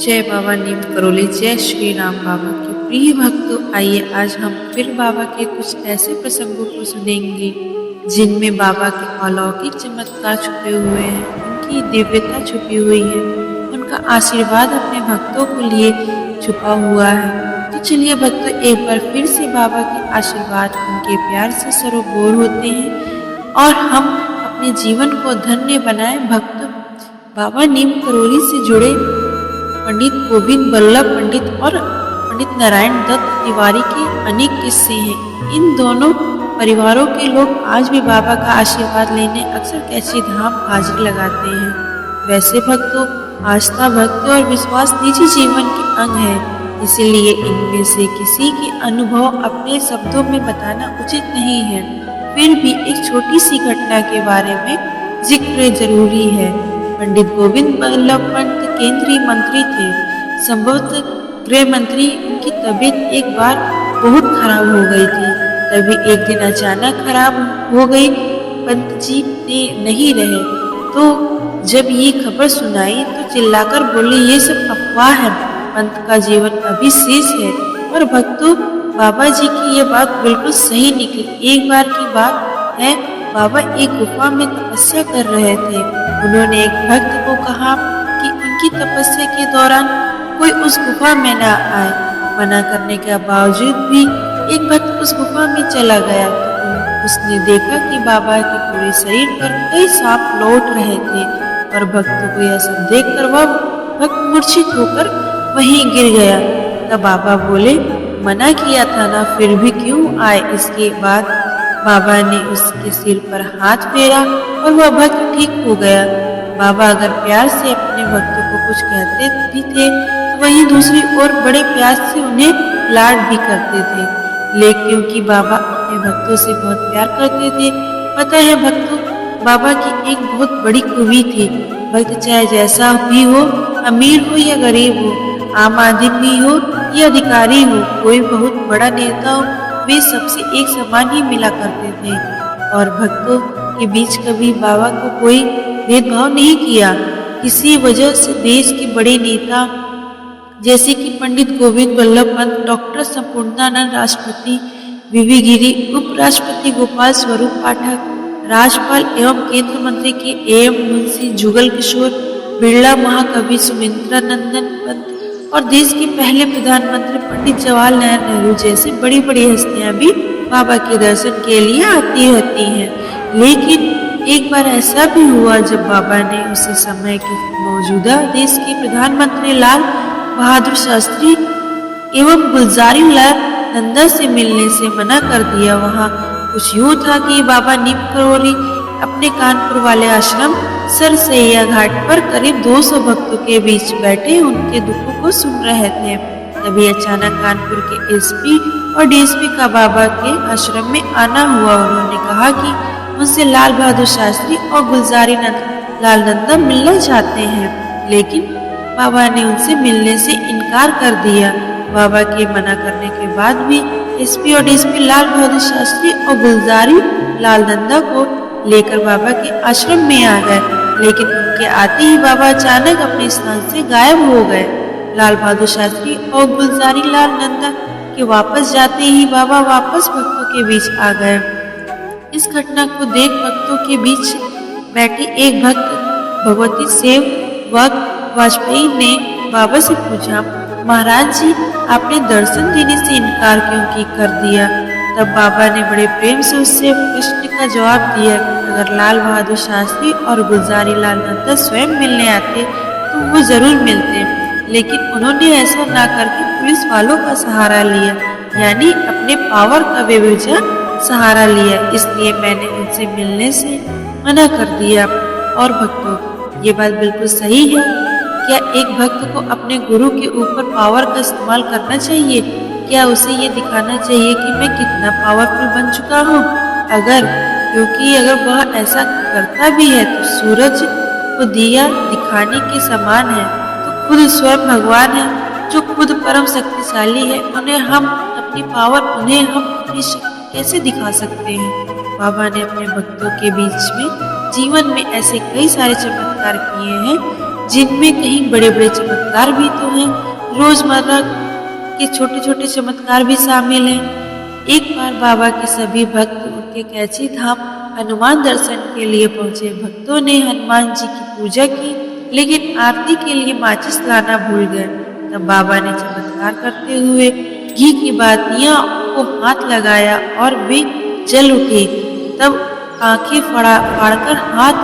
जय बाबा नीम करोली। जय श्री राम। बाबा के प्रिय भक्तों, आइए आज हम फिर बाबा के कुछ ऐसे प्रसंगों को सुनेंगे जिनमें बाबा के अलौकिक चमत्कार छुपे हुए हैं, उनकी दिव्यता छुपी हुई है, उनका आशीर्वाद अपने भक्तों के लिए छुपा हुआ है। तो चलिए भक्तों, एक बार फिर से बाबा के आशीर्वाद, उनके प्यार से सरोबोर होते हैं और हम अपने जीवन को धन्य बनाएं। भक्तों, बाबा नीम करोली से जुड़े पंडित गोविंद बल्लभ पंडित और पंडित नारायण दत्त तिवारी के अनेक किस्से हैं। इन दोनों परिवारों के लोग आज भी बाबा का आशीर्वाद लेने अक्सर कैची धाम हाजिर लगाते हैं। वैसे भक्तों, आस्था, भक्ति और विश्वास निजी जीवन के अंग है, इसीलिए इनमें से किसी के अनुभव अपने शब्दों में बताना उचित नहीं है। फिर भी एक छोटी सी घटना के बारे में जिक्र जरूरी है। पंडित गोविंद बल्लभ पंत केंद्रीय मंत्री थे, संभवतः गृह मंत्री। उनकी तबीयत एक बार बहुत खराब हो गई थी। तभी एक दिन अचानक खराब हो गई। पंत जी ने नहीं रहे तो जब ये खबर सुनाई तो चिल्लाकर बोले, ये सब अफवाह है, पंत का जीवन अभी शेष है। और भक्तों, बाबा जी की ये बात बिल्कुल सही निकली। एक बार की बात है, बाबा एक गुफा में तपस्या कर रहे थे। उन्होंने एक भक्त को कहा कि उनकी तपस्या के दौरान कोई उस गुफा में न आए। मना करने के बावजूद भी एक भक्त उस गुफा में चला गया तो उसने देखा कि बाबा के पूरे शरीर पर कई सांप लौट रहे थे और भक्त को यह सब देखकर वह भक्त मूर्छित होकर वहीं गिर गया। तब बाबा बोले, मना किया था ना, फिर भी क्यों आए? इसके बाद बाबा ने उसके सिर पर हाथ फेरा और वह भक्त ठीक हो गया। बाबा अगर प्यार से अपने भक्तों को कुछ कहते भी थे तो वहीं दूसरी ओर बड़े प्यार से उन्हें लाड भी करते थे। लेकिन क्योंकि बाबा अपने भक्तों से बहुत प्यार करते थे, पता है भक्तों, बाबा की एक बहुत बड़ी खूबी थी। भक्त चाहे जैसा भी हो, अमीर हो या गरीब हो, आम आदमी हो या अधिकारी हो, कोई बहुत बड़ा नेता हो, वे सबसे एक समान ही मिला करते थे। और भक्तों के बीच कभी बाबा को कोई भेदभाव नहीं किया। किसी वजह से देश के बड़े नेता जैसे कि पंडित गोविंद बल्लभ पंत, डॉक्टर संपूर्णानंद, राष्ट्रपति वीवी गिरी, उपराष्ट्रपति गोपाल स्वरूप पाठक, राज्यपाल एवं केंद्र मंत्री के एम मुंशी जुगल किशोर, बिरला महाकवि सुमित्रानंदन पंत और देश के पहले प्रधानमंत्री पंडित जवाहरलाल नेहरू जैसे बड़ी बड़ी हस्तियां भी बाबा के दर्शन के लिए आती रहती हैं। लेकिन एक बार ऐसा भी हुआ जब बाबा ने उस समय के मौजूदा देश के प्रधानमंत्री लाल बहादुर शास्त्री एवं गुलजारी लाल नंदा से मिलने से मना कर दिया। वहाँ कुछ यूँ था कि बाबा नीम करोली अपने कानपुर वाले आश्रम सरसैया घाट पर करीब 200 भक्तों के बीच बैठे उनके दुखों को सुन रहे थे। तभी अचानक कानपुर के एसपी और डीएसपी का बाबा के आश्रम में आना हुआ। उन्होंने कहा कि उनसे लाल बहादुर शास्त्री और गुलजारी लाल नंदा मिलना चाहते हैं, लेकिन बाबा ने उनसे मिलने से इनकार कर दिया। बाबा के मना करने के बाद भी एसपी और डीएसपी लाल बहादुर शास्त्री और गुलजारी लाल नंदा को लेकर बाबा के आश्रम में आ गए। लेकिन उनके आते ही बाबा अचानक अपने स्थान से गायब हो गए। लाल बहादुर शास्त्री और गुलजारी लाल नंदा के वापस जाते ही बाबा वापस भक्तों के बीच आ गए। इस घटना को देख भक्तों के बीच बैठे एक भक्त भगवती सेवक वाजपेयी ने बाबा से पूछा, महाराज जी, आपने दर्शन देने से इनकार क्यों कर दिया? तब बाबा ने बड़े प्रेम से उससे प्रश्न का जवाब दिया कि अगर लाल बहादुर शास्त्री और गुलजारी लाल नंदा स्वयं मिलने आते तो वो जरूर मिलते, लेकिन उन्होंने ऐसा ना करके पुलिस वालों का सहारा लिया, यानी अपने पावर का बेवजह सहारा लिया। इसलिए मैंने उनसे मिलने से मना कर दिया। और भक्तों, ये बात बिल्कुल सही है। क्या एक भक्त को अपने गुरु के ऊपर पावर का इस्तेमाल करना चाहिए? क्या उसे ये दिखाना चाहिए कि मैं कितना पावरफुल बन चुका हूँ? क्योंकि अगर वह ऐसा करता भी है तो सूरज को दिया दिखाने के समान है, तो खुद स्वयं भगवान है जो खुद परम शक्तिशाली है। उन्हें हम अपनी शक्ति कैसे दिखा सकते हैं? बाबा ने अपने भक्तों के बीच में जीवन में ऐसे कई सारे चमत्कार किए हैं जिनमें कहीं बड़े बड़े चमत्कार भी तो हैं, रोजमर्रा के छोटे छोटे चमत्कार भी शामिल हैं। एक बार बाबा के सभी भक्त उनके कैची धाम हनुमान दर्शन के लिए पहुंचे। भक्तों ने हनुमान जी की पूजा की, लेकिन आरती के लिए माचिस लाना भूल गए। तब बाबा ने चमत्कार करते हुए घी की बातियां को हाथ लगाया और वे जल उठे। तब आंखें फाड़कर हाथ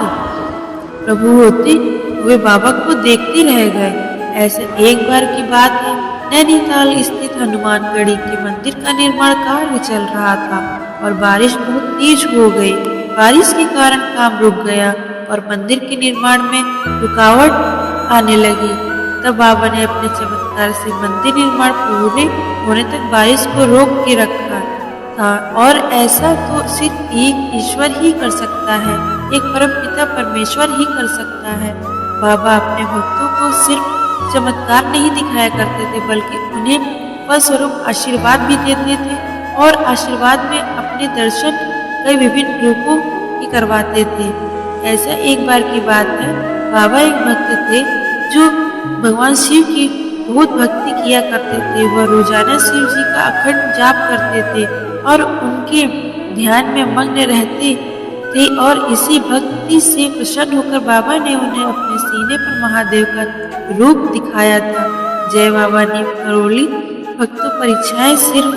प्रभु होते हुए बाबा को देखते रह गए। ऐसे एक बार की बात है, नैनीताल स्थित हनुमानगढ़ी के मंदिर का निर्माण कार्य चल रहा था और बारिश बहुत तेज हो गई। बारिश के कारण काम रुक गया और मंदिर के निर्माण में रुकावट आने लगी। तब बाबा ने अपने चमत्कार से मंदिर निर्माण पूरे होने तक बारिश को रोक के रखा था, और ऐसा तो सिर्फ एक ईश्वर ही कर सकता है, एक परमपिता परमेश्वर ही कर सकता है। बाबा अपने भक्तों को सिर्फ चमत्कार नहीं दिखाया करते थे, बल्कि उन्हें फलस्वरूप आशीर्वाद भी देते थे, और आशीर्वाद में अपने दर्शन कई विभिन्न रूपों के करवाते थे। ऐसा एक बार की बात है, बाबा एक भक्त थे जो भगवान शिव की बहुत भक्ति किया करते थे। वह रोजाना शिव जी का अखंड जाप करते थे और उनके ध्यान में मग्न रहते थे, और इसी भक्ति से प्रसन्न होकर बाबा ने उन्हें अपने सीने पर महादेव का रूप दिखाया था। जय बाबा नीम करोली भक्तों परीक्षाएं सिर्फ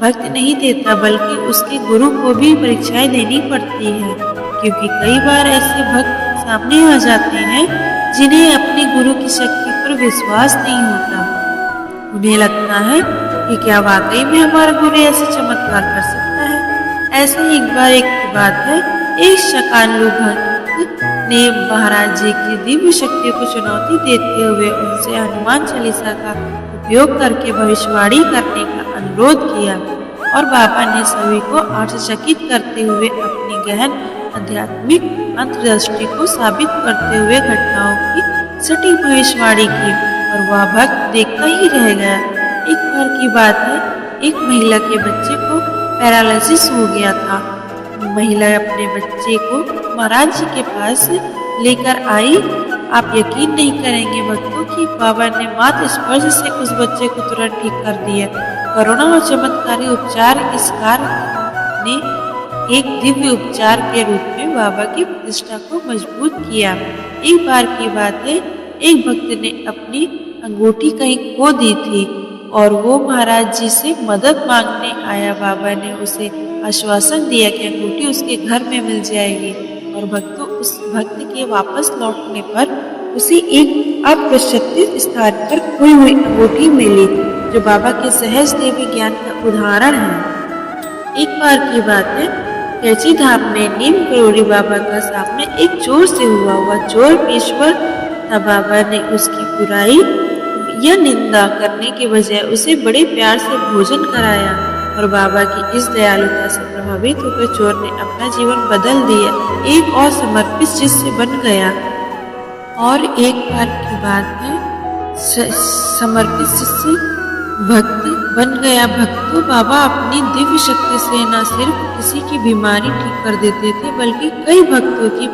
भक्त नहीं देता, बल्कि उसके गुरु को भी परीक्षाएं देनी पड़ती है, क्योंकि कई बार ऐसे भक्त सामने आ जाते हैं जिन्हें अपने गुरु की शक्ति पर विश्वास नहीं होता। उन्हें लगता है कि क्या वाकई में हमारा गुरु ऐसे चमत्कार कर सकता है। ऐसे एक बार एक बात है, एक शकालू भक्त ने महाराज जी की दिव्य शक्ति को चुनौती देते हुए उनसे हनुमान चालीसा का उपयोग करके भविष्यवाणी करने का अनुरोध किया, और बाबा ने सभी को आश्चर्यचकित करते हुए अपनी गहन आध्यात्मिक अंतर्दृष्टि को साबित करते हुए घटनाओं की सटीक भविष्यवाणी की, और वह भक्त देखता ही रह गया। एक बार की बात है, एक महिला के बच्चे को पैरालिसिस हो गया था। महिला अपने बच्चे को महाराज जी के पास लेकर आई। आप यकीन नहीं करेंगे भक्तों कि बाबा ने मात्र स्पर्श से उस बच्चे को तुरंत ठीक कर दिया। करुणा और चमत्कारी उपचार इस कार्य ने एक दिव्य उपचार के रूप में बाबा की प्रतिष्ठा को मजबूत किया। एक बार की बात है, एक भक्त ने अपनी अंगूठी कहीं खो दी थी और वो महाराज जी से मदद मांगने आया। बाबा ने उसे आश्वासन दिया कि अंगूठी उसके घर में मिल जाएगी, और भक्तों उस भक्त के वापस लौटने पर उसे एक अप्रत्याशित स्थान पर खोई हुई अंगूठी मिली, जो बाबा के सहज देवी ज्ञान का उदाहरण है। एक बार की बात है, कैची धाम में नीम करोली बाबा का सामने एक चोर से हुआ चोर पेशवर था। बाबा ने उसकी बुराई या निंदा करने के बजाय उसे बड़े प्यार से भोजन कराया, और बाबा की इस दयालुता से प्रभावित होकर चोर ने अपना जीवन बदल दिया, एक और समर्पित शिष्य बन गया। और एक बार की बात है, समर्पित शिष्य भक्त बन गया। भक्तों, बाबा अपनी दिव्य शक्ति से न सिर्फ किसी की बीमारी ठीक कर देते थे, बल्कि कई भक्तों की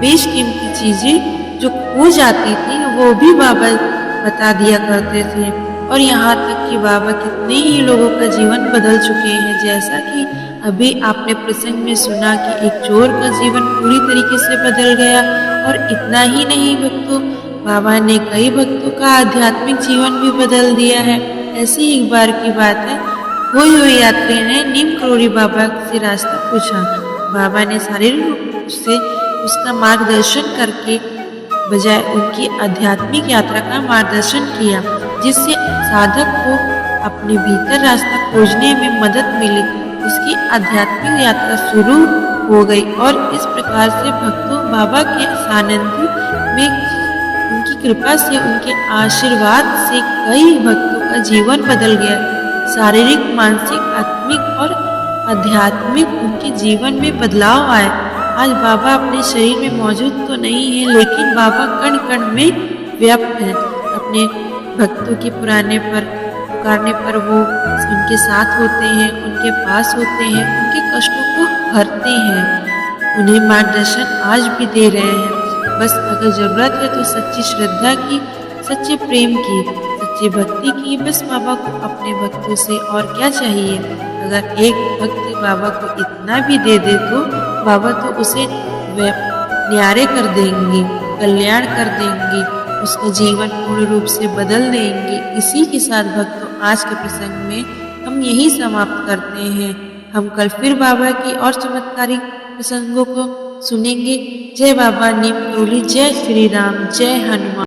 बेशकीमती चीजें जो खो जाती थी वो भी बाबा बता दिया करते थे। और यहाँ तक कि बाबा कितने ही लोगों का जीवन बदल चुके हैं। जैसा कि अभी आपने प्रसंग में सुना कि एक चोर का जीवन पूरी तरीके से बदल गया। और इतना ही नहीं भक्तों, बाबा ने कई भक्तों का आध्यात्मिक जीवन भी बदल दिया है। ऐसी एक बार की बात है, कोई हुई यात्री ने नीम करोली बाबा से रास्ता पूछा। बाबा ने शारीरिक रूप से उसका मार्गदर्शन करके बजाय उनकी आध्यात्मिक यात्रा का मार्गदर्शन किया, जिससे साधक को अपने भीतर रास्ता खोजने में मदद मिली। उसकी आध्यात्मिक यात्रा शुरू हो गई, और इस प्रकार से भक्तों बाबा के सानिध्य में उनकी कृपा से, उनके आशीर्वाद से कई भक्तों का जीवन बदल गया। शारीरिक, मानसिक, आत्मिक और आध्यात्मिक उनके जीवन में बदलाव आए। आज बाबा अपने शरीर में मौजूद तो नहीं है, लेकिन बाबा कण कण में व्याप्त हैं। अपने भक्तों के पुकारने पर वो उनके साथ होते हैं, उनके पास होते हैं, उनके कष्टों को हरते हैं, उन्हें मार्गदर्शन आज भी दे रहे हैं। बस अगर जरूरत है तो सच्ची श्रद्धा की, सच्चे प्रेम की, सच्ची भक्ति की। बस बाबा को अपने भक्तों से और क्या चाहिए। अगर एक भक्त बाबा को इतना भी दे दे तो बाबा तो उसे न्यारे कर देंगे, कल्याण कर देंगे, उसका जीवन पूर्ण रूप से बदल देंगे। इसी के साथ भक्तों आज के प्रसंग में हम यही समाप्त करते हैं। हम कल फिर बाबा की और चमत्कारिक प्रसंगों को सुनेंगे। जय बाबा नीम करोली, जय श्री राम, जय हनुमान।